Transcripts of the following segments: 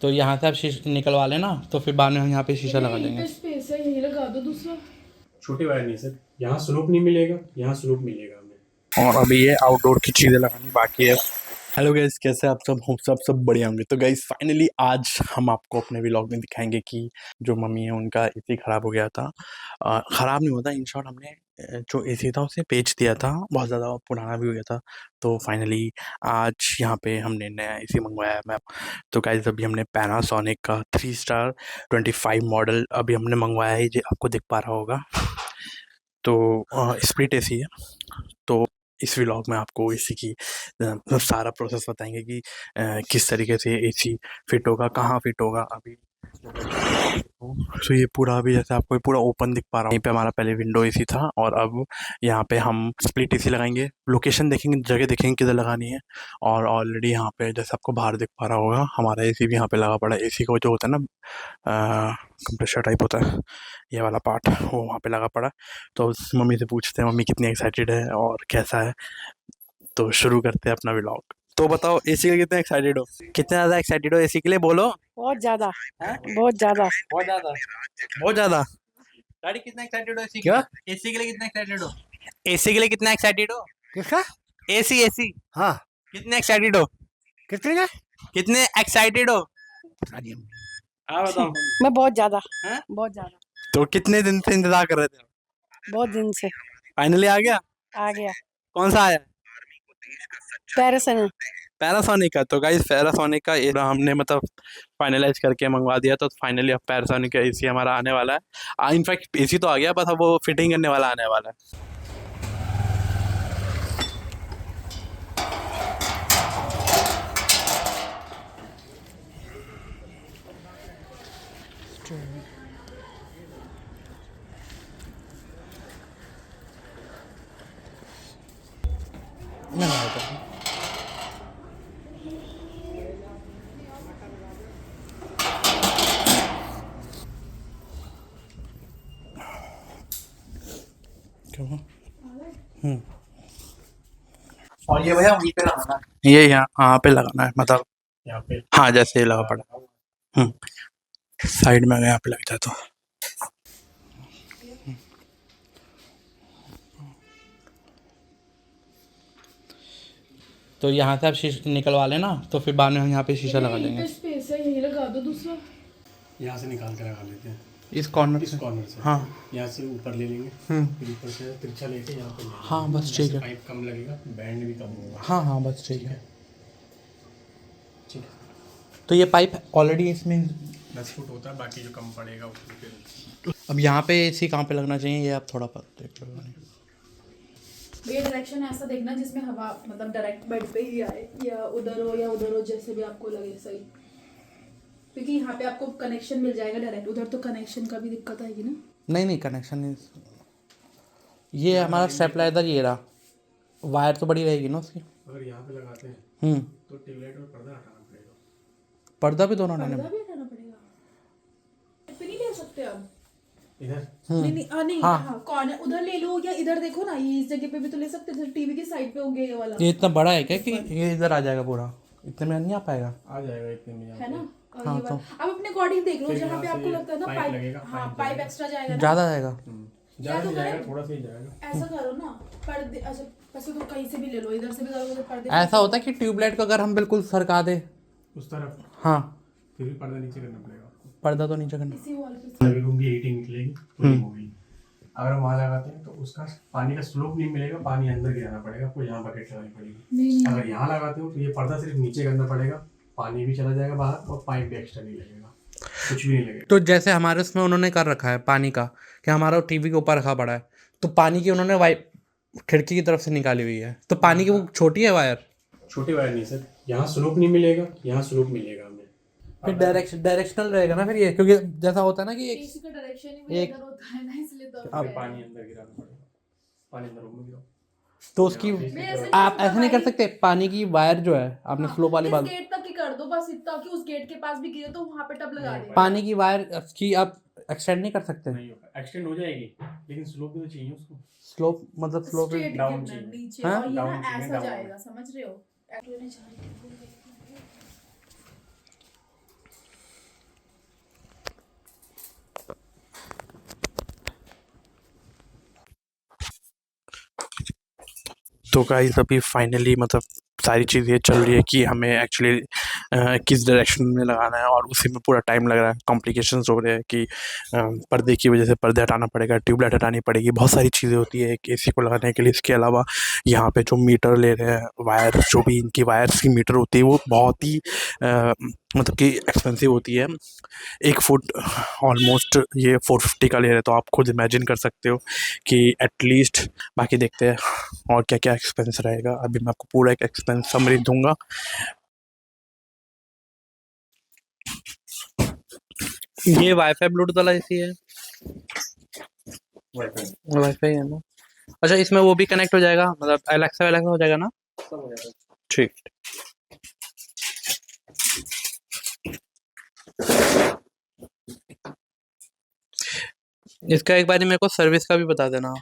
तो यहाँ से आप शीशा निकलवा लेना, तो फिर बाद में हम यहाँ पे शीशा लगा देंगे। स्पेस है, यहीं लगा दो दूसरा। छोटे वायर नहीं सर, यहाँ स्लोप नहीं मिलेगा, यहाँ स्लोप मिलेगा हमें। और अभी ये आउटडोर की चीज़ें लगानी बाकी है। हेलो गाइस, कैसे आप सब? हम सब बढ़िया होंगे। तो गाइस फाइनली आज हम आपको अपने व्लॉग में दिखाएंगे कि जो मम्मी है उनका एसी ख़राब हो गया था। ख़राब नहीं होता, इन शॉर्ट हमने जो एसी था उसे बेच दिया था, बहुत ज़्यादा पुराना भी हो गया था। तो फाइनली आज यहाँ पे हमने नया एसी मंगवाया है। मैं तो गाइस अभी हमने पैनासोनिक का 3 स्टार 25 मॉडल अभी हमने मंगवाया है, ये आपको दिख पा रहा होगा। तो स्प्लिट एसी है। तो इस व्लॉग में आपको एसी की सारा प्रोसेस बताएंगे कि किस तरीके से एसी फिट होगा, कहाँ फिट होगा। अभी तो ये पूरा अभी जैसे आपको ये पूरा ओपन दिख पा रहा है, यहीं पे हमारा पहले विंडो एसी था और अब यहाँ पे हम स्प्लिट एसी लगाएंगे। लोकेशन देखेंगे, जगह देखेंगे किधर लगानी है। और ऑलरेडी यहाँ पे जैसे आपको बाहर दिख पा रहा होगा, हमारा एसी भी यहाँ पे लगा पड़ा है। एसी का जो होता है ना, कंप्रेसर टाइप होता है, ये वाला पार्ट वो वहाँ पे लगा पड़ा है। तो अब मम्मी से पूछते हैं मम्मी कितनी एक्साइटेड है और कैसा है। तो शुरू करते हैं अपना व्लॉग। तो बताओ एसी के लिए कितने एक्साइटेड हो? कितने ज़्यादा एक्साइटेड हो एसी के लिए, बोलो। बहुत ज्यादा, हैं? बहुत ज्यादा। बहुत ज़्यादा, बहुत ज़्यादा। डैडी कितना एक्साइटेड हो एसी के लिए? एसी के लिए कितना एक्साइटेड हो? एसी के लिए कितना एक्साइटेड हो? किसका? एसी एसी हाँ, कितने एक्साइटेड हो? कितने का? कितने एक्साइटेड हो? हाँ बताओ। मैं बहुत ज्यादा, हैं? बहुत ज्यादा, तो कितने दिन से इंतजार कर रहे थे? बहुत दिन से फाइनली आ गया। आ गया। कौन सा आया? पैरासन पैनासोनिक का। तो गाइस पैनासोनिक का ये हमने मतलब फाइनलाइज करके मंगवा दिया। तो फाइनली अब पैनासोनिक का एसी हमारा आने वाला है। इनफैक्ट एसी तो आ गया, बस अब वो फिटिंग करने वाला आने वाला है। और ये भैया वहीं पे लगाना है। ये यहाँ पे लगाना है, मतलब यहाँ पे हाँ जैसे ये लगा पड़ा। साइड में अगर यहाँ पे लग जाए तो। तो यहाँ से आप शीशा निकलवा लेना, तो फिर बाद में हम यहाँ पे शीशा लगा देंगे। स्पेस है, यहीं लगा दो दूसरा। यहाँ से निकाल कर लगा लेते हैं, इस कॉर्नर इस से। कॉर्नर से। हाँ यहाँ से ऊपर ले लेंगे, हम्म, फिर ऊपर से तिरछा लेके यहाँ पे ले लेंगे। हाँ बस ठीक है। पाइप कम लगेगा, बैंड भी कम होगा। हाँ हाँ बस ठीक है। ठीक है, तो ये पाइप ऑलरेडी इसमें 10 फुट होता है, बाकी जो कम पड़ेगा उसको फिर। अब यहाँ पे एसी कहाँ पे लगना चाहिए ये आप थोड़ा देख लो। ये डायरेक्शन ऐसा देखना जिसमें हवा मतलब डायरेक्ट बेड पे ही आए, या उधर हो जैसे भी आपको लगे सही। क्योंकि यहाँ पे आपको कनेक्शन मिल जाएगा डायरेक्ट, उधर तो कनेक्शन का भी दिक्कत आएगी ना। नहीं कनेक्शन नहीं। ये हमारा स्टेपलाइजर ये रहा, वायर तो बड़ी रहेगी ना उसकी। अगर यहाँ पे लगाते हैं तो ट्यूबलाइट और पर्दा हटाना पड़ेगा। पर्दा भी दोनों हटाने पर्दा भी हटाना पड़ेगा। पे नहीं ले सकते आप इधर नहीं हाँ कॉर्नर उधर ले लो, या इधर देखो ना, ये इस जगह पे भी तो ले सकते हैं, टीवी की साइड पे होंगे ये वाला। ये इतना बड़ा है क्या कि ये इधर आ जाएगा पूरा? इतने में नहीं आ पाएगा। आ जाएगा इतने में, है ना। और हाँ, ये वाला अब अपने अकॉर्डिंग देख लो, फिर जहाँ यहाँ पे आपको से लगता है ना पाइप लगेगा, हाँ पाइप पाइप लगेगा। एक्स्ट्रा जाएगा ना। ज़्यादा जाएगा। ज़्यादा तो नहीं जाएगा, करें? थोड़ा सा ही जाएगा। ऐसा करो ना, पर्दे अच्छा वैसे तो कहीं से भी ले लो, इधर से भी करोगे तो पर्दे ऐसा होता है कि ट्यूबलाइट को अगर हम बिल्कुल सरका दे, उस तरफ हाँ फिर भी पर्दा नीचे करना पड़ेगा आपको। पर्दा तो नीचे करना। इसी वॉल पे अभी होंगी हीटिंग निकलेगी पूरी होगी। अगर हम वहाँ लगाते हैं तो उसका पानी का स्लोप नहीं मिलेगा, पानी अंदर गिराना पड़ेगा, आपको यहाँ बकेट लगानी पड़ेगी। नहीं अगर यहाँ लगाते हो तो ये पर्दा सिर्फ नीचे करना पड़ेगा, पानी भी चला जाएगा बाहर और पाइप भी एक्स्ट्रा नहीं लगेगा, कुछ भी नहीं लगेगा। तो जैसे हमारे उसमें उन्होंने कर रखा है पानी का, कि हमारा टीवी के ऊपर रखा पड़ा है, तो पानी की उन्होंने वाइप खिड़की की तरफ से निकाली हुई है, तो पानी की वो छोटी है वायर। छोटे वायर नहीं सर, यहाँ स्लोप नहीं मिलेगा, यहाँ स्लोप मिलेगा हमें। फिर डायरेक्शनल रहेगा ना फिर ये, क्योंकि जैसा होता है ना कि एसी का डायरेक्शन ही एक इधर होता है ना, इसलिए तो अब पानी अंदर गिराना पड़ेगा, पानी अंदर रूम में गिराओ। तो उसकी ऐसे आप ऐसा नहीं कर सकते, पानी की वायर जो है आपने स्लोप वाली इस बात, गेट तक ही कर दो बस इतना कि उस गेट के पास भी गिरे तो वहां पे टब लगा दे। पानी की वायर की आप एक्सटेंड नहीं कर सकते। नहीं होगा, एक्सटेंड हो जाएगी लेकिन स्लोप भी तो चाहिए उसको। स्लोप मतलब स्लोप स्ट्रेट डाउन गिरना चाहिए। नीचे, हाँ? और ये डाउन ना चाहिए, ऐसा डाउन। जाएगा, समझ रहे हो। तो गाइस अभी फाइनली मतलब सारी चीज़ें चल रही है कि हमें एक्चुअली किस डायरेक्शन में लगाना है, और उसी में पूरा टाइम लग रहा है। कॉम्प्लिकेशंस हो रहे हैं कि पर्दे की वजह से पर्दे हटाना पड़ेगा, ट्यूबलाइट हटानी पड़ेगी, बहुत सारी चीज़ें होती है एक एसी को लगाने के लिए। इसके अलावा यहाँ पे जो मीटर ले रहे हैं, वायर जो भी इनकी वायर्स की मीटर होती है वो बहुत ही मतलब कि एक्सपेंसिव होती है। 1 फुट ऑलमोस्ट ये 450 का ले रहे हैं, तो आप खुद इमेजिन कर सकते हो कि एटलीस्ट। बाकी देखते हैं और क्या-क्या एक्सपेंस रहेगा। अभी मैं आपको पूरा एक एक्सपेंस समरी दूँगा। ये वाईफ़ाई ब्लूटूथ वाला एसी है? वाईफ़ाई है ना? अच्छा, इसमें वो भी कनेक्ट हो जाएगा, मतलब एलेक्सा वेलेक्सा हो जाएगा ना? ठीक। इसका एक बारी मेरे को सर्विस का भी बता देना।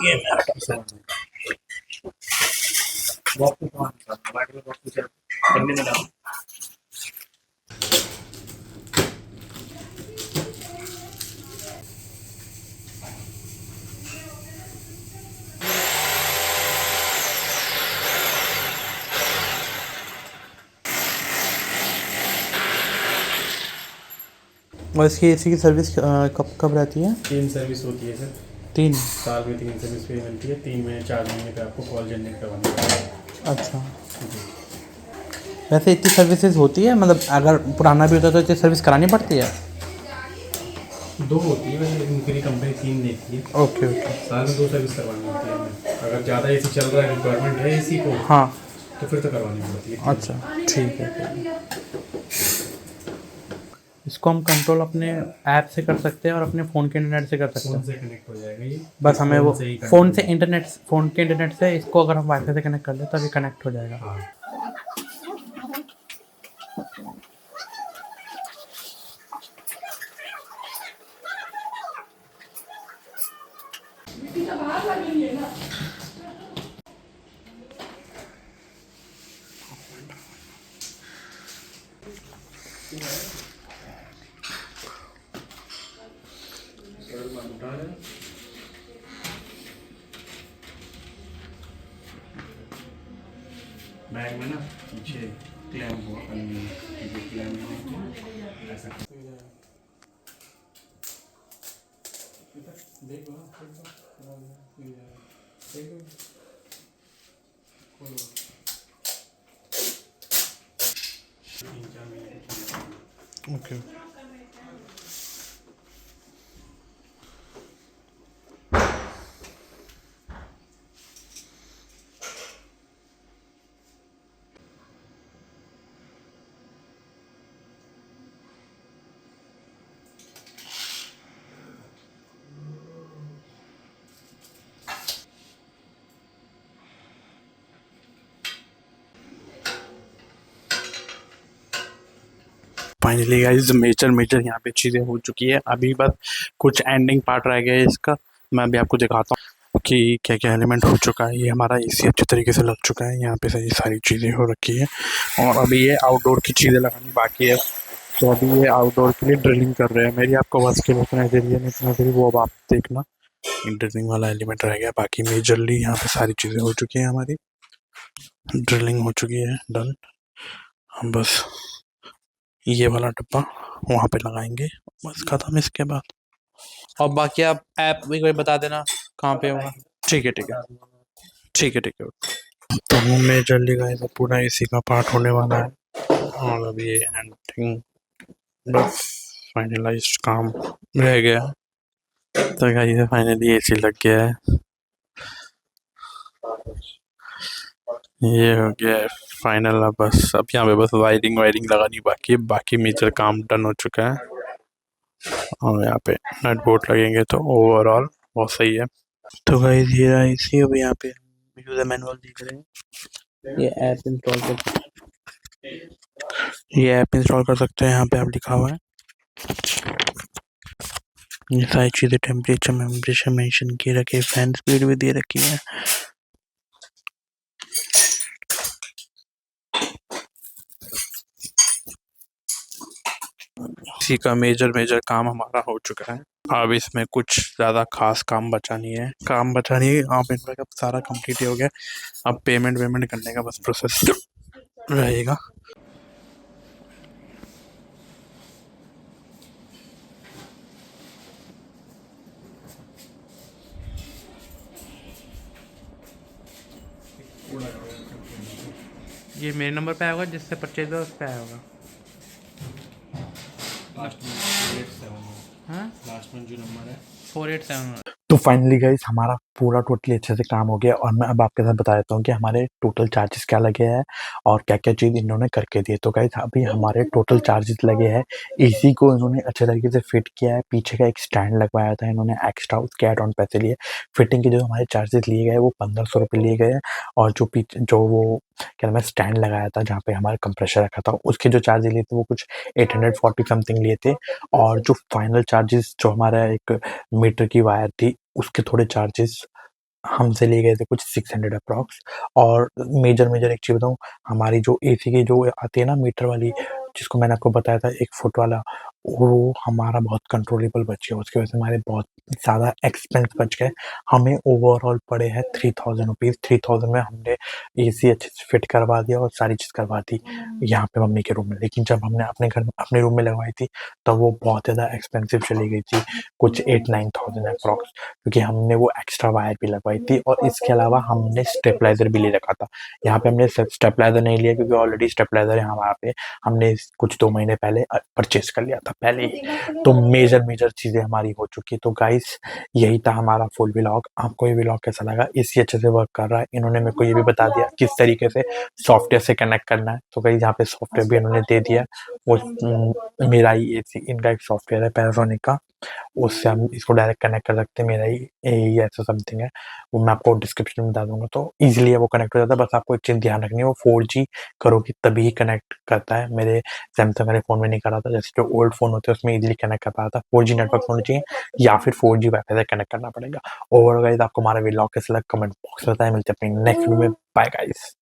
ये मेरा टॉप है। और इसकी एसी की सर्विस कब कब रहती है? 3 सर्विस होती है सर। 3? साल में 3 सर्विस फ्री मिलती है। 3 महीने 4 महीने का आपको कॉल जनरेट करवाना पड़ेगा। अच्छा। वैसे इतनी सर्विसेज होती है, मतलब अगर पुराना भी होता है तो इतनी सर्विस करानी पड़ती है? 2 होती है वैसे, लेकिन पूरी कंपनी 3 देती है। Okay, okay. साल में 2 सर्विस करवानी होती है हमें। अगर ज़्यादा एसी चल रहा है, रिक्वायरमेंट है एसी को, हाँ। तो फिर तो करवानी पड़ती है। अच्छा, ठीक है। इसको हम कंट्रोल अपने ऐप से कर सकते हैं और अपने फ़ोन के इंटरनेट से कर सकते फ़ोन हैं। से कनेक्ट हो जाएगा ये। बस हमें वो से ही फ़ोन connect से इंटरनेट, फ़ोन के इंटरनेट से इसको अगर हम वाईफ़ाई से कनेक्ट कर लें तब ये कनेक्ट हो जाएगा। हाँ। बैग में ना पीछे क्लैम्प हुआ पन्नी, क्लैम्प ऐसा देखो ओके। फाइनली गाइस मेजर यहाँ पे चीज़ें हो चुकी है। अभी बस कुछ एंडिंग पार्ट रह गया है इसका। मैं अभी आपको दिखाता हूँ कि क्या क्या एलिमेंट हो चुका है। ये हमारा एसी अच्छे तरीके से लग चुका है, यहाँ पे सारी चीज़ें हो रखी है, और अभी ये आउटडोर की चीज़ें लगानी बाकी है। तो अभी ये आउटडोर के लिए ड्रिलिंग कर रहे हैं। मेरी आपको बस के उतना देरी है, नहीं इतना देरी वो अब आप देखना। ड्रिलिंग वाला एलिमेंट रह गया, बाकी मेजरली यहाँ पे सारी चीज़ें हो चुकी हैं। हमारी ड्रिलिंग हो चुकी है, डन। हम बस ये वाला डब्बा वहाँ पे लगाएंगे, बस खत्म इसके बाद। और बाकी आप ऐप भी कोई बता देना कहाँ पे होगा। ठीक है, ठीक है, ठीक है, ठीक है। तो मेजरली गाइस पूरा एसी का पार्ट होने वाला है, और अभी ये एंडिंग बस फाइनलाइज्ड काम रह गया। तो गाइस फाइनली एसी लग गया है, ये हो गया है फाइनल। अब बस अब यहाँ पे बस वायरिंग लगानी बाकी है, बाकी मेजर काम डन हो चुका है। और यहाँ पे नट बोल्ट लगेंगे तो ओवरऑल बहुत सही है। तो गाइस ये रहा एसी। अब यहाँ पे यूजर मैनुअल देख रहे हैं। ये ऐप इंस्टॉल कर सकते हैं, यहाँ पे आप लिखा हुआ है। ये सारी चीज़ें टेम्परेचर मेंशन किए रखे, फैन स्पीड भी दे रखी है। इसी का मेजर काम हमारा हो चुका है। अब इसमें कुछ ज़्यादा खास काम बचा नहीं है। आप इनका अब सारा कंप्लीट ही हो गया। अब पेमेंट वेमेंट करने का बस प्रोसेस रहेगा। ये मेरे नंबर पे आया होगा, जिससे परचेज हुआ उस पे आया होगा। लास्ट में 487 हाँ, लास्ट में जो नंबर है 487। तो फाइनली गाइस हमारा पूरा टोटली अच्छे से काम हो गया और मैं अब आपके साथ बता देता हूँ कि हमारे टोटल चार्जेस क्या लगे हैं और क्या-क्या चीज़ इन्होंने करके दी है। तो गाइस अभी हमारे टोटल चार्जेस लगे हैं, एसी को इन्होंने अच्छे तरीके से फिट किया है, पीछे का एक स्टैंड लगवाया था इन्होंने एक्स्ट्रा, उसके ऐड ऑन पैसे लिए। फिटिंग के जो हमारे चार्जेस लिए गए वो 1500 रुपए लिए गए हैं और जो वो क्या नाम है स्टैंड लगाया था जहाँ पे हमारा कंप्रेसर रखा था, उसके जो चार्जेस लिए थे वो कुछ 840 समथिंग लिए थे। और जो फाइनल चार्जेस जो हमारा एक मीटर की वायर थी उसके थोड़े चार्जेस हमसे लिए गए थे कुछ 600 अप्रॉक्स। और मेजर एक चीज़ बताऊँ, हमारी जो एसी की जो आती है ना मीटर वाली, जिसको मैंने आपको बताया था 1 फुट वाला, वो हमारा बहुत कंट्रोलेबल बच गया। उसकी वजह से हमारे बहुत ज़्यादा एक्सपेंस बच गए। हमें ओवरऑल पड़े हैं 3000 रुपीज़। 3000 में हमने एसी अच्छे से फिट करवा दिया और सारी चीज़ करवा दी यहाँ पे मम्मी के रूम में। लेकिन जब हमने अपने घर में अपने रूम में लगवाई थी, तब वो बहुत ज़्यादा एक्सपेंसिव चली गई थी, कुछ 8-9,000 अप्रॉक्स, क्योंकि हमने वो एक्स्ट्रा वायर भी लगवाई थी और इसके अलावा हमने स्टेबलाइज़र भी ले रखा था। यहाँ पे हमने सिर्फ स्टेबलाइज़र नहीं लिया क्योंकि ऑलरेडी स्टेबलाइज़र यहाँ वहाँ पे हमने कुछ 2 महीने पहले परचेज़ कर लिया था पहले ही। तो मेजर चीज़ें हमारी हो चुकी है। तो गाइस यही था हमारा फुल व्लॉग। आपको ये व्लॉग कैसा लगा? एसी अच्छे से वर्क कर रहा है। इन्होंने मेरे को ये भी बता दिया किस तरीके से सॉफ्टवेयर से कनेक्ट करना है। तो गाइस यहाँ पे सॉफ्टवेयर भी इन्होंने दे दिया। वो मेरा ही एसी इनका एक सॉफ्टवेयर है पैनासोनिक का, उससे हम इसको डायरेक्ट कनेक्ट कर सकते हैं। मेरा ही एई ऐसा समथिंग है, वो मैं आपको डिस्क्रिप्शन में बता दूँगा, तो ईज़िली वो कनेक्ट हो जाता है। बस आपको एक चीज़ ध्यान रखनी है, वो 4G करोगे तभी कनेक्ट करता है। मेरे सैमसंग वाले फ़ोन में नहीं कर रहा था, जैसे जो ओल्ड फ़ोन होते हैं उसमें ईज़िली कनेक्ट कर पाया था। 4G नेटवर्क होना चाहिए या फिर 4G वाईफ़ाई से कनेक्ट करना पड़ेगा। ओवरऑल गाइस आपको हमारा व्लॉग कैसा लगा कमेंट बॉक्स में बताएँ। मिलते हैं अपनी नेक्स्ट वीडियो में। Bye guys.